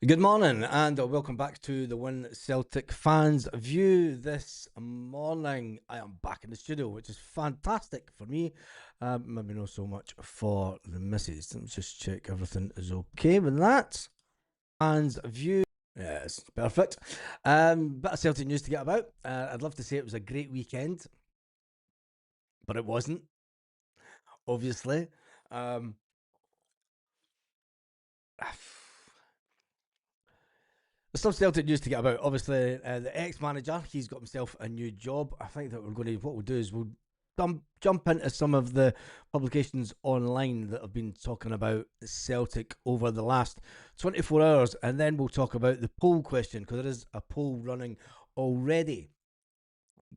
Good morning and welcome back to the Win Celtic Fans View. This morning I am back in the studio, which is fantastic for me. Maybe not so much for the missus. Let's just check everything is okay with that. Fans View. Yes, perfect. Bit of Celtic news to get about. I'd love to say it was a great weekend, but it wasn't, obviously. Um, There's some Celtic news to get about. Obviously, the ex-manager, he's got himself a new job. I think that what we'll do is we'll jump into some of the publications online that have been talking about Celtic over the last 24 hours, and then we'll talk about the poll question, because there is a poll running already.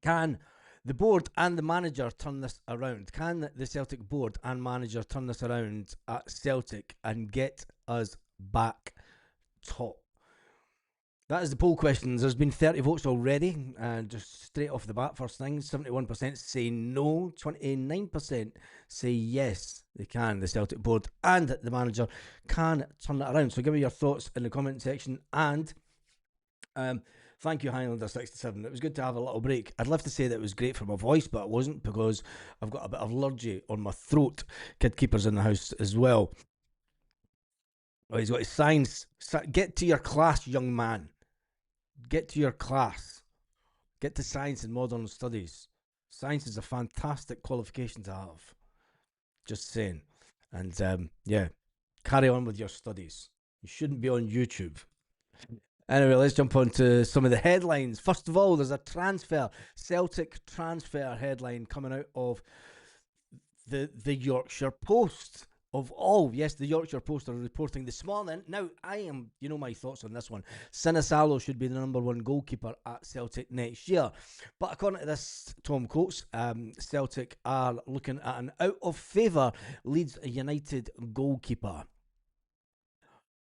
Can the board and the manager turn this around? Can the Celtic board and manager turn this around at Celtic and get us back top? That is the poll questions. There's been 30 votes already, and just straight off the bat, first thing, 71% say no, 29% say yes, they can. The Celtic board and the manager can turn it around. So give me your thoughts in the comment section. And thank you, Highlander67. It was good to have a little break. I'd love to say that it was great for my voice, but it wasn't, because I've got a bit of allergy on my throat. Kid Keeper's in the house as well. Oh, he's got his signs. Get to your class, young man. Get to your class. Get to science and modern studies. Science is a fantastic qualification to have. Just saying. And yeah, carry on with your studies. You shouldn't be on YouTube. Anyway, let's jump on to some of the headlines. First of all, there's a Celtic transfer headline coming out of the Yorkshire Post. Of all, yes, the Yorkshire Post are reporting this morning. Now, my thoughts on this one. Sinisalo should be the number one goalkeeper at Celtic next year. But according to this Tom Coates, Celtic are looking at an out of favour Leeds United goalkeeper.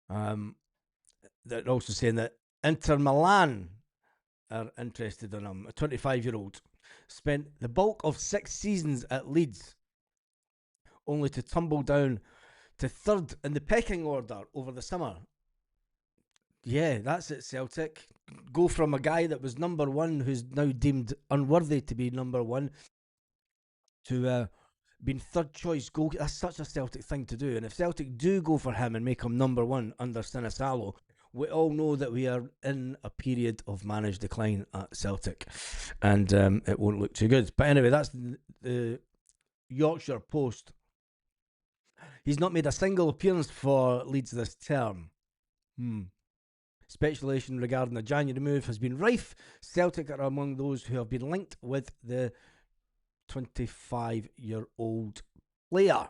They're also saying that Inter Milan are interested in him, a 25-year-old. Spent the bulk of 6 seasons at Leeds, only to tumble down to third in the pecking order over the summer. Yeah, that's it, Celtic. Go from a guy that was number one, who's now deemed unworthy to be number one, to being third choice goal. That's such a Celtic thing to do. And if Celtic do go for him and make him number one under Sinisalo, we all know that we are in a period of managed decline at Celtic, and it won't look too good. But anyway, that's the Yorkshire Post. He's not made a single appearance for Leeds this term. Speculation regarding the January move has been rife. Celtic are among those who have been linked with the 25-year-old player,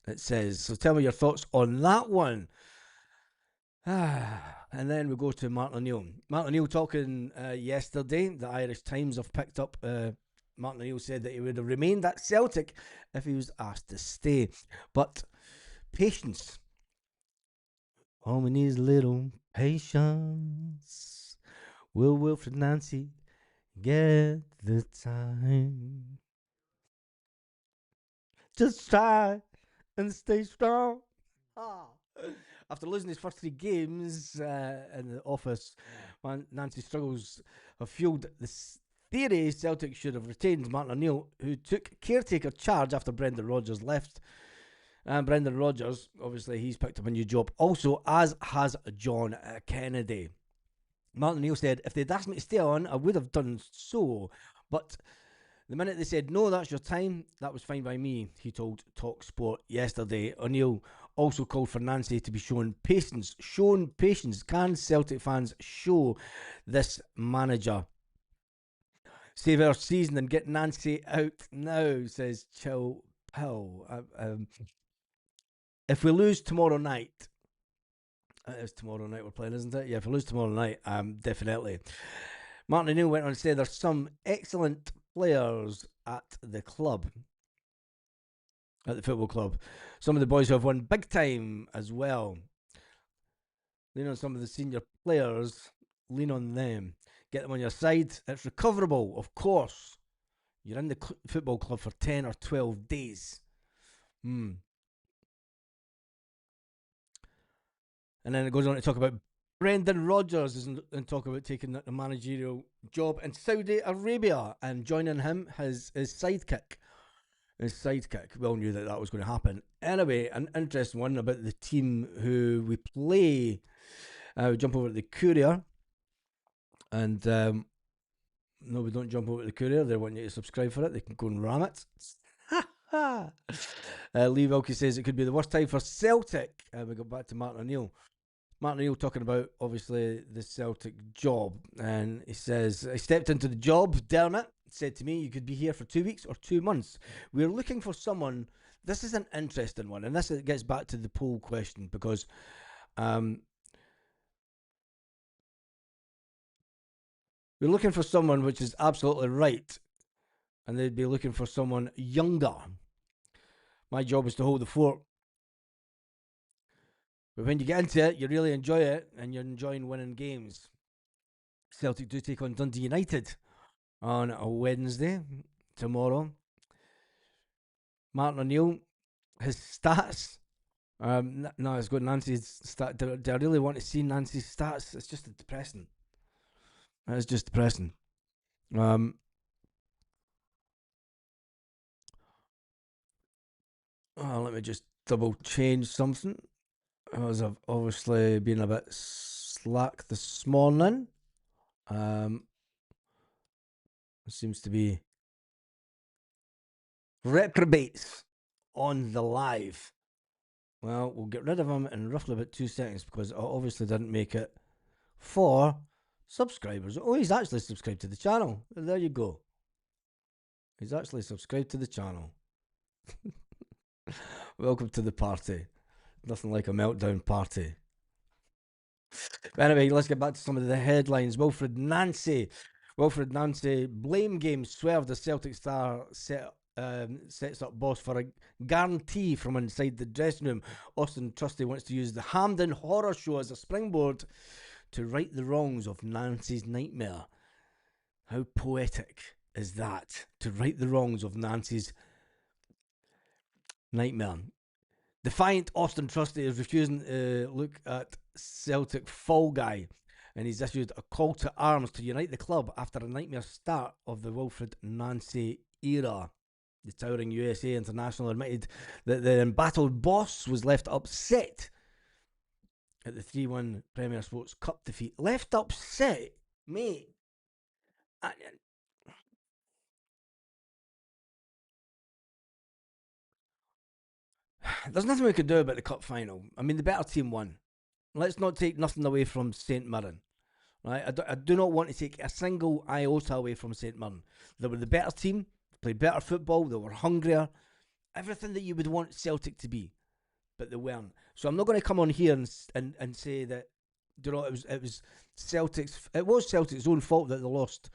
it says. So tell me your thoughts on that one. And then we go to Martin O'Neill. Martin O'Neill talking yesterday. The Irish Times have picked up. Martin O'Neill said that he would have remained at Celtic if he was asked to stay. But patience. All we need is a little patience. Will Wilfred Nancy get the time? Just try and stay strong. After losing his first 3 games in the office, Nancy struggles have fueled this theory Celtic should have retained Martin O'Neill, who took caretaker charge after Brendan Rodgers left. And Brendan Rodgers, obviously, he's picked up a new job also, as has John Kennedy. Martin O'Neill said, if they'd asked me to stay on, I would have done so. But the minute they said, no, that's your time, that was fine by me, he told TalkSport yesterday. O'Neill also called for Nancy to be shown patience. Shown patience. Can Celtic fans show this manager? Save our season and get Nancy out now, says Chill Pill. If we lose tomorrow night, it is tomorrow night we're playing, isn't it? Yeah, if we lose tomorrow night, definitely. Martin O'Neill went on to say there's some excellent players at the club, at the football club. Some of the boys who have won big time as well. Lean on some of the senior players, lean on them. Get them on your side. It's recoverable, of course. You're in the football club for 10 or 12 days. And then it goes on to talk about Brendan Rodgers is in talk about taking the managerial job in Saudi Arabia, and joining him his sidekick. His sidekick. We all knew that was going to happen. Anyway, an interesting one about the team who we play. We jump over to the Courier, and no, we don't jump over to the Courier. They want you to subscribe for it. They can go and ram it. Lee Wilkie says it could be the worst time for Celtic. We go back to Martin O'Neill. Martin O'Neill talking about, obviously, the Celtic job. And he says, I stepped into the job, Dermot said to me, you could be here for 2 weeks or 2 months. We're looking for someone. This is an interesting one. And this gets back to the poll question because we're looking for someone, which is absolutely right. And they'd be looking for someone younger. My job is to hold the fort. But when you get into it, you really enjoy it, and you're enjoying winning games. Celtic do take on Dundee United on a Wednesday, tomorrow. Martin O'Neill, his stats. No, it's got Nancy's stats. Do I really want to see Nancy's stats? It's just depressing. It's just depressing. Let me just double change something. As I've obviously been a bit slack this morning. It seems to be reprobates on the live. Well, we'll get rid of him in roughly about 2 seconds because I obviously didn't make it for subscribers. Oh, he's actually subscribed to the channel. There you go. He's actually subscribed to the channel. Welcome to the party. Nothing like a meltdown party. Anyway, let's get back to some of the headlines. Wilfred Nancy, blame game swerved the Celtic star sets up boss for a guarantee from inside the dressing room. Austin Trusty wants to use the Hampden Horror Show as a springboard to right the wrongs of Nancy's nightmare. How poetic is that? To right the wrongs of Nancy's nightmare. Defiant Austin Trusty is refusing to look at Celtic fall guy, and he's issued a call to arms to unite the club after a nightmare start of the Wilfred Nancy era. The towering USA international admitted that the embattled boss was left upset at the 3-1 Premier Sports Cup defeat. Left upset? Mate. There's nothing we could do about the cup final. I mean, the better team won. Let's not take nothing away from St Mirren. Right? I do not want to take a single iota away from St Mirren. They were the better team, played better football, they were hungrier, everything that you would want Celtic to be, but they weren't. So I'm not going to come on here and say that, you know, it was Celtic's own fault that they lost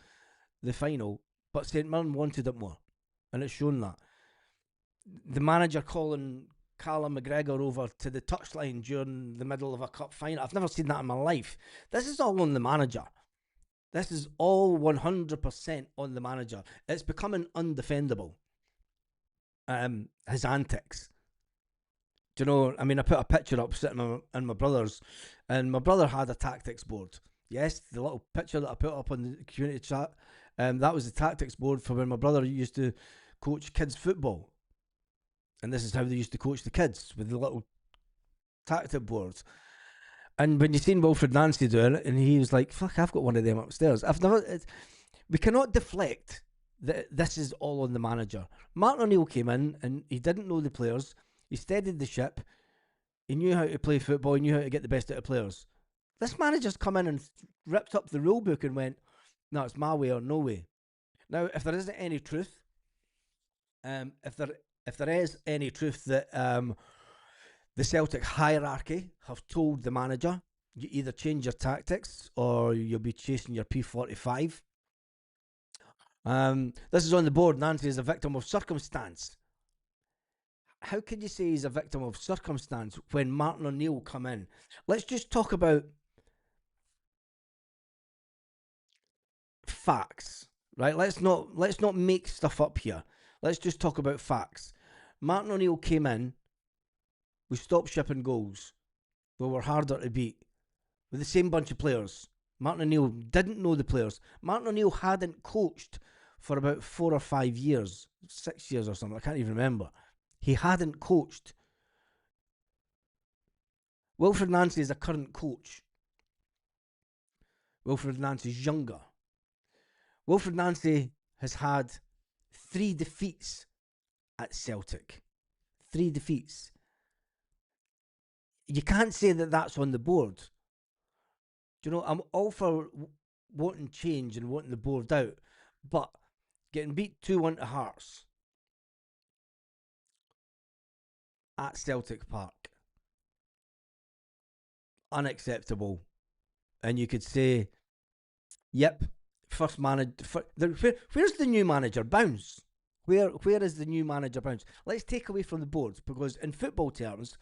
the final, but St Mirren wanted it more, and it's shown that. The manager calling Callum McGregor over to the touchline during the middle of a cup final. I've never seen that in my life. This is all on the manager. This is all 100% on the manager. It's becoming undefendable. His antics. Do you know, I mean, I put a picture up sitting in my brother's, and my brother had a tactics board. Yes, the little picture that I put up on the community chat, that was the tactics board for when my brother used to coach kids football. And this is how they used to coach the kids, with the little tactic boards. And when you seen Wilfred Nancy doing it, and he was like, fuck, I've got one of them upstairs. We cannot deflect that this is all on the manager. Martin O'Neill came in and he didn't know the players. He steadied the ship. He knew how to play football. He knew how to get the best out of players. This manager's come in and ripped up the rule book and went, no, it's my way or no way. Now, if there isn't any truth, if there is any truth that the Celtic hierarchy have told the manager, you either change your tactics or you'll be chasing your P45. This is on the board. Nancy is a victim of circumstance. How can you say he's a victim of circumstance when Martin O'Neill come in? Let's just talk about facts, right? Let's not make stuff up here. Let's just talk about facts. Martin O'Neill came in. We stopped shipping goals. We were harder to beat. with the same bunch of players. Martin O'Neill didn't know the players. Martin O'Neill hadn't coached for about 4 or 5 years, 6 years or something. I can't even remember. He hadn't coached. Wilfred Nancy is a current coach. Wilfred Nancy's younger. Wilfred Nancy has had 3 defeats at Celtic. 3 defeats. You can't say that that's on the board. Do you know, I'm all for wanting change and wanting the board out, but getting beat 2-1 to Hearts at Celtic Park, unacceptable. And you could say, yep, first manager. Where's the new manager bounce? Where is the new manager bounce? Let's take away from the board, because in football terms,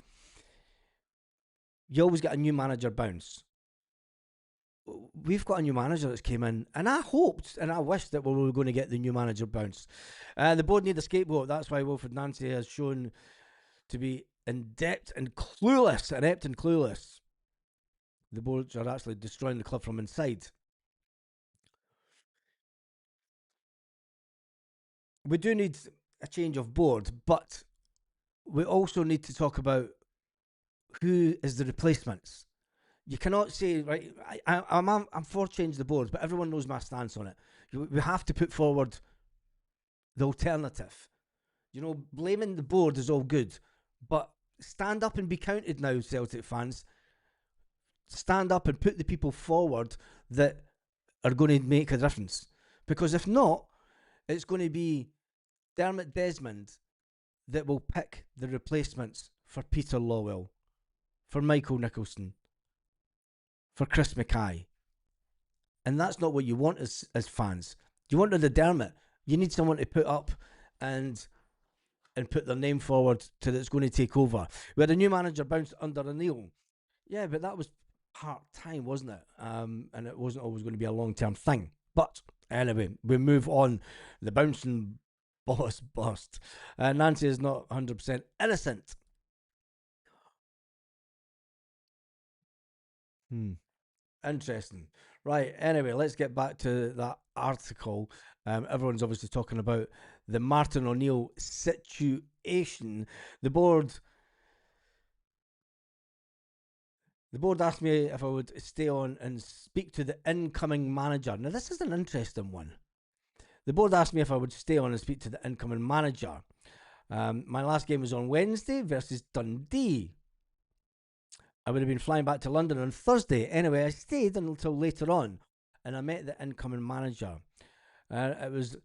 you always get a new manager bounce. We've got a new manager that's came in, and I hoped and I wished that we were going to get the new manager bounce. The board need a scapegoat. That's why Wilfred Nancy has shown to be inept and clueless. The boards are actually destroying the club from inside. We do need a change of board, but we also need to talk about who is the replacements. You cannot say, right, I'm for change the board, but everyone knows my stance on it. We have to put forward the alternative. You know, blaming the board is all good, but stand up and be counted now, Celtic fans. Stand up and put the people forward that are going to make a difference. Because if not, it's going to be Dermot Desmond that will pick the replacements for Peter Lawwell, for Michael Nicholson, for Chris Mackay. And that's not what you want as fans. You want the Dermot. You need someone to put up and put their name forward to that's going to take over. We had a new manager bounced under O'Neill. Yeah, but that was part-time, wasn't it? And it wasn't always going to be a long-term thing. But anyway, we move on. The bouncing boss bust. Nancy is not 100% innocent. Interesting. Right, anyway, let's get back to that article. Everyone's obviously talking about the Martin O'Neill situation. The board asked me if I would stay on and speak to the incoming manager. Now, this is an interesting one. The board asked me if I would stay on and speak to the incoming manager. My last game was on Wednesday versus Dundee. I would have been flying back to London on Thursday. Anyway, I stayed until later on, and I met the incoming manager. It was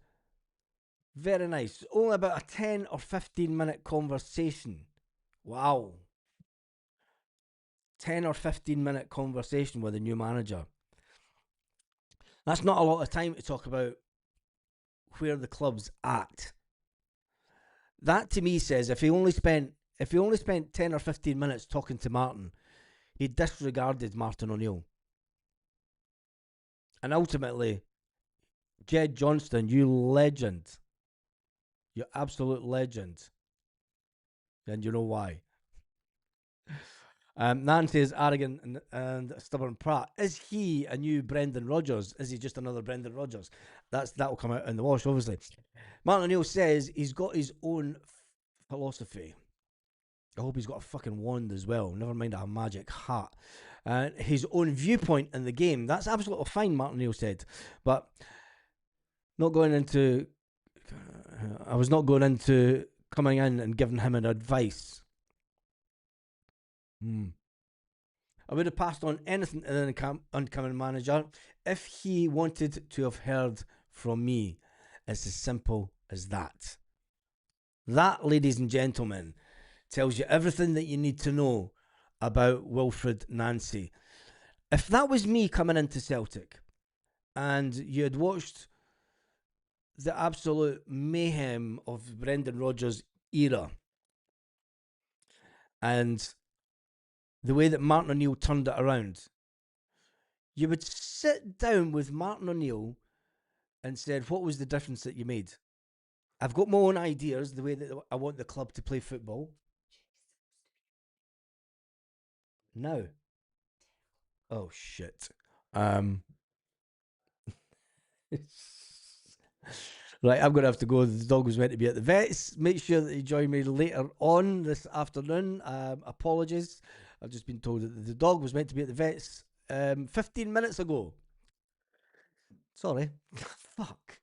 very nice. Only about a 10 or 15-minute conversation. Wow. 10 or 15-minute conversation with a new manager. That's not a lot of time to talk about where the club's at. That to me says if he only spent 10 or 15 minutes talking to Martin, he disregarded Martin O'Neill. And ultimately, Jed Johnston, you legend. You absolute legend. And you know why. Nancy is arrogant and stubborn prat. Is he a new Brendan Rodgers? Is he just another Brendan Rodgers? That will come out in the wash, obviously. Martin O'Neill says he's got his own philosophy. I hope he's got a fucking wand as well. Never mind a magic hat. His own viewpoint in the game. That's absolutely fine, Martin O'Neill said. But not going into... I was not going into coming in and giving him an advice. I would have passed on anything to the incoming manager if he wanted to have heard from me. It's as simple as that. That, ladies and gentlemen, tells you everything that you need to know about Wilfred Nancy. If that was me coming into Celtic and you had watched the absolute mayhem of Brendan Rodgers' era and the way that Martin O'Neill turned it around, you would sit down with Martin O'Neill and said, what was the difference that you made? I've got my own ideas, the way that I want the club to play football. No. Oh shit. Um, right, I'm gonna have to go. The dog was meant to be at the vets. Make sure that you join me later on this afternoon. Apologies. I've just been told that the dog was meant to be at the vets 15 minutes ago. Sorry. Fuck.